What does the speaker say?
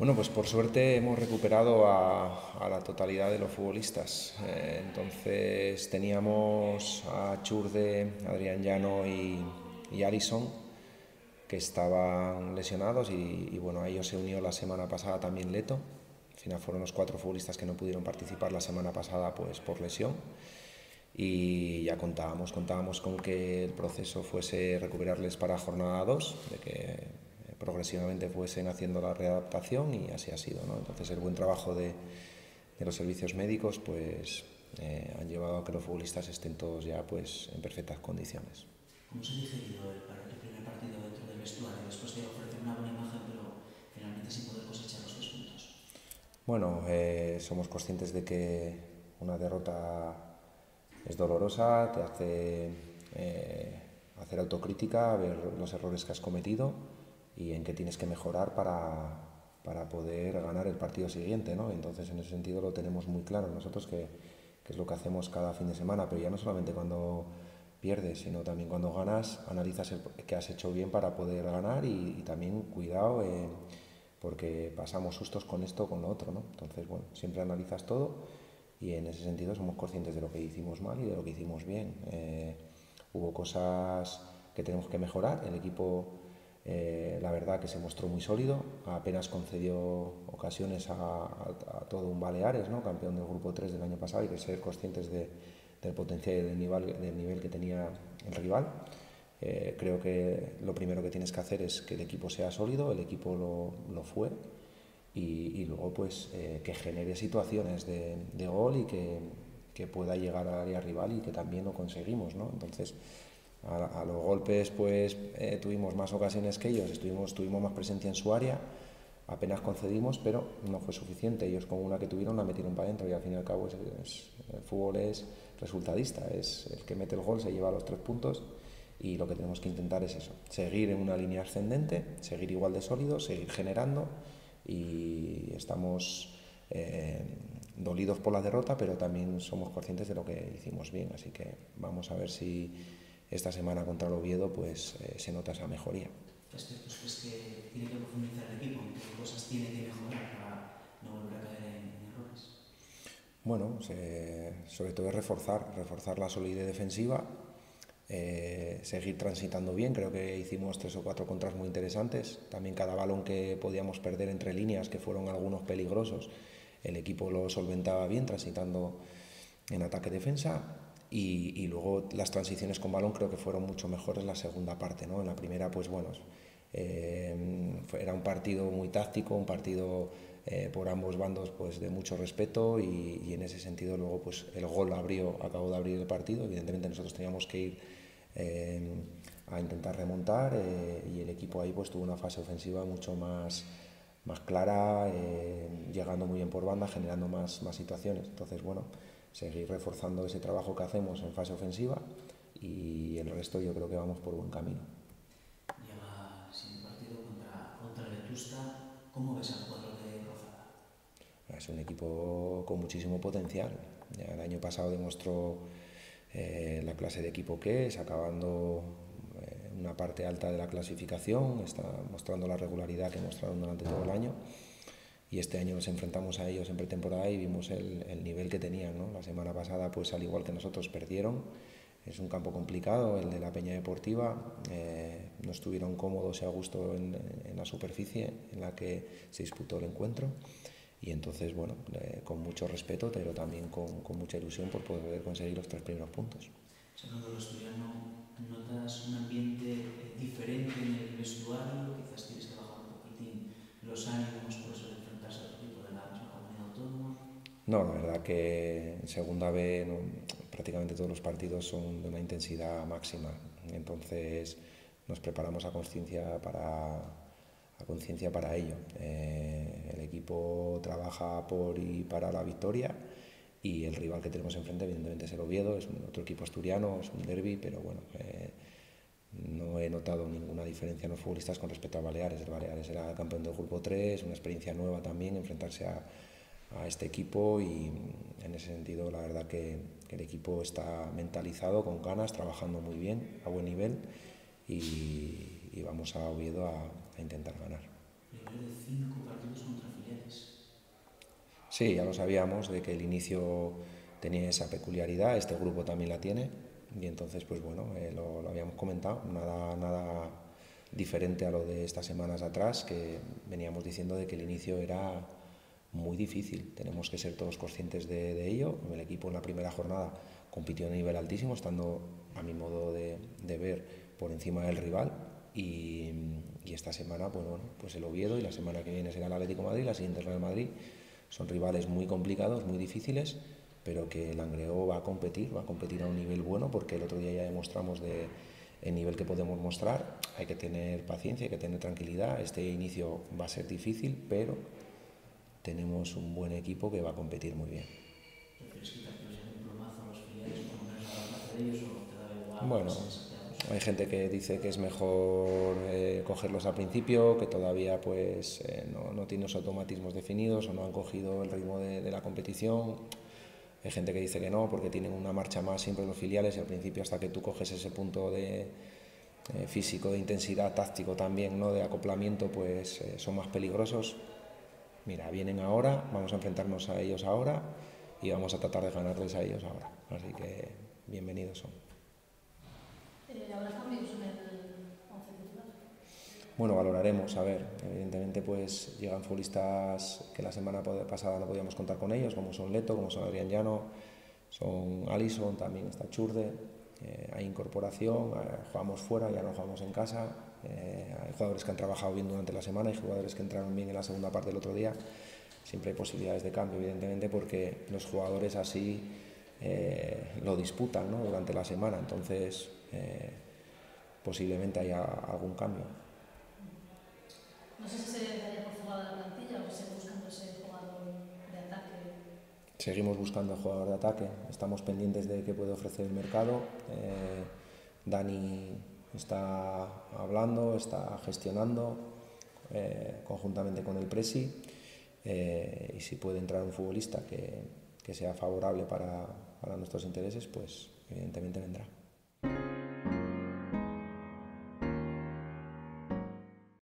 Bueno, pues por suerte hemos recuperado a la totalidad de los futbolistas. Entonces teníamos a Churde, Adrián Llano y Alisson, que estaban lesionados y bueno, a ellos se unió la semana pasada también Leto. Al final fueron los 4 futbolistas que no pudieron participar la semana pasada pues por lesión y ya contábamos con que el proceso fuese recuperarles para jornada 2, de que progresivamente fuesen haciendo la readaptación y así ha sido, ¿no? Entonces el buen trabajo de los servicios médicos pues han llevado a que los futbolistas estén todos ya pues en perfectas condiciones. ¿Cómo se ha digerido el primer partido dentro del vestuario después de ofrecer una buena imagen pero finalmente sin poder cosechar los 3 puntos? Bueno, somos conscientes de que una derrota es dolorosa, te hace hacer autocrítica, ver los errores que has cometido y en qué tienes que mejorar para poder ganar el partido siguiente, ¿no? Entonces, en ese sentido lo tenemos muy claro nosotros que es lo que hacemos cada fin de semana, pero ya no solamente cuando pierdes, sino también cuando ganas, analizas qué has hecho bien para poder ganar y también cuidado porque pasamos sustos con esto o con lo otro, ¿no? Entonces, bueno, siempre analizas todo y en ese sentido somos conscientes de lo que hicimos mal y de lo que hicimos bien. Hubo cosas que tenemos que mejorar, el equipo la verdad que se mostró muy sólido, apenas concedió ocasiones a todo un Baleares, ¿no? Campeón del grupo 3 del año pasado, hay que ser conscientes del potencial y del nivel que tenía el rival. Creo que lo primero que tienes que hacer es que el equipo sea sólido, el equipo lo fue y luego pues que genere situaciones de gol y que pueda llegar al área rival y que también lo conseguimos, ¿no? Entonces a los golpes pues tuvimos más ocasiones que ellos, tuvimos más presencia en su área, apenas concedimos, pero no fue suficiente. Ellos con una que tuvieron la metieron para adentro y al fin y al cabo el fútbol es resultadista, es el que mete el gol se lleva los 3 puntos y lo que tenemos que intentar es eso, seguir en una línea ascendente, seguir igual de sólidos, seguir generando y estamos dolidos por la derrota, pero también somos conscientes de lo que hicimos bien, así que vamos a ver si esta semana contra el Oviedo pues se nota esa mejoría. ¿Qué aspectos crees que tiene que profundizar el equipo? ¿Qué cosas tiene que mejorar para no volver a caer en errores? Bueno, sobre todo es reforzar la solidez defensiva, seguir transitando bien. Creo que hicimos 3 o 4 contras muy interesantes. También cada balón que podíamos perder entre líneas, que fueron algunos peligrosos, el equipo lo solventaba bien, transitando en ataque-defensa. Y luego las transiciones con balón creo que fueron mucho mejores en la segunda parte, ¿no? En la primera, pues bueno, era un partido muy táctico, un partido por ambos bandos pues de mucho respeto y en ese sentido luego pues el gol acabó de abrir el partido. Evidentemente nosotros teníamos que ir a intentar remontar y el equipo ahí pues tuvo una fase ofensiva mucho más clara, llegando muy bien por banda, generando más situaciones. Entonces, bueno, seguir reforzando ese trabajo que hacemos en fase ofensiva y el resto yo creo que vamos por buen camino. Llega el siguiente partido contra el Vetusta. ¿Cómo ves al cuadro de Rozada? Es un equipo con muchísimo potencial. Ya el año pasado demostró la clase de equipo que es, acabando una parte alta de la clasificación, está mostrando la regularidad que mostraron durante todo el año. Y este año nos enfrentamos a ellos en pretemporada y vimos el nivel que tenían, ¿no? La semana pasada, pues al igual que nosotros, perdieron. Es un campo complicado, el de la Peña Deportiva. No estuvieron cómodos y a gusto en la superficie en la que se disputó el encuentro. Y entonces, bueno, con mucho respeto, pero también con mucha ilusión por poder conseguir los 3 primeros puntos. Segundo de lo asturiano, ¿notas un ambiente diferente en el vestuario? Quizás tienes que bajar un poquitín los ánimos por eso de enfrentarse a otro equipo de la misma comunidad autónoma. No, la verdad que en segunda B no, prácticamente todos los partidos son de una intensidad máxima. Entonces nos preparamos a conciencia para ello. El equipo trabaja por y para la victoria y el rival que tenemos enfrente evidentemente es el Oviedo, es otro equipo asturiano, es un derbi, pero bueno, no he notado ninguna diferencia en los futbolistas con respecto a Baleares. El Baleares era campeón del grupo 3, una experiencia nueva también enfrentarse a este equipo y en ese sentido la verdad que el equipo está mentalizado, con ganas, trabajando muy bien, a buen nivel y vamos a Oviedo a intentar ganar. Primero de 5 partidos contra filiales. Sí, ya lo sabíamos de que el inicio tenía esa peculiaridad, este grupo también la tiene, y entonces pues bueno, lo habíamos comentado, nada diferente a lo de estas semanas atrás, que veníamos diciendo de que el inicio era muy difícil. Tenemos que ser todos conscientes de ello. El equipo en la primera jornada compitió a nivel altísimo, estando a mi modo de ver por encima del rival, y esta semana pues, bueno, pues el Oviedo, y la semana que viene será el Atlético de Madrid, la siguiente el Real Madrid. Son rivales muy complicados, muy difíciles, pero que el Langreo va a competir a un nivel bueno, porque el otro día ya demostramos el nivel que podemos mostrar. Hay que tener paciencia, hay que tener tranquilidad. Este inicio va a ser difícil, pero tenemos un buen equipo que va a competir muy bien. ¿Prefieres quitártelos ya de un plumazo a los filiales por no menos a la de ellos o te da igual? Bueno, hay gente que dice que es mejor cogerlos al principio, que todavía pues no tienen los automatismos definidos o no han cogido el ritmo de la competición. Hay gente que dice que no, porque tienen una marcha más siempre los filiales, y al principio, hasta que tú coges ese punto de físico, de intensidad, táctico también, ¿no?, de acoplamiento, pues son más peligrosos. Mira, vienen ahora, vamos a enfrentarnos a ellos ahora y vamos a tratar de ganarles a ellos ahora. Así que bienvenidos son. ¿Habrá cambios en el 11 titular? Bueno, valoraremos, a ver, evidentemente pues llegan futbolistas que la semana pasada no podíamos contar con ellos, como son Leto, como son Adrián Llano, son Alison, también está Churde, hay incorporación, jugamos fuera, ya no jugamos en casa, hay jugadores que han trabajado bien durante la semana, hay jugadores que entraron bien en la segunda parte del otro día. Siempre hay posibilidades de cambio, evidentemente, porque los jugadores así lo disputan, ¿no?, durante la semana, entonces posiblemente haya algún cambio. No sé si se daría por jugada la plantilla o sigue buscando ese jugador de ataque. Seguimos buscando el jugador de ataque, estamos pendientes de qué puede ofrecer el mercado. Dani está hablando, está gestionando conjuntamente con el Presi, y si puede entrar un futbolista que sea favorable para nuestros intereses, pues evidentemente vendrá.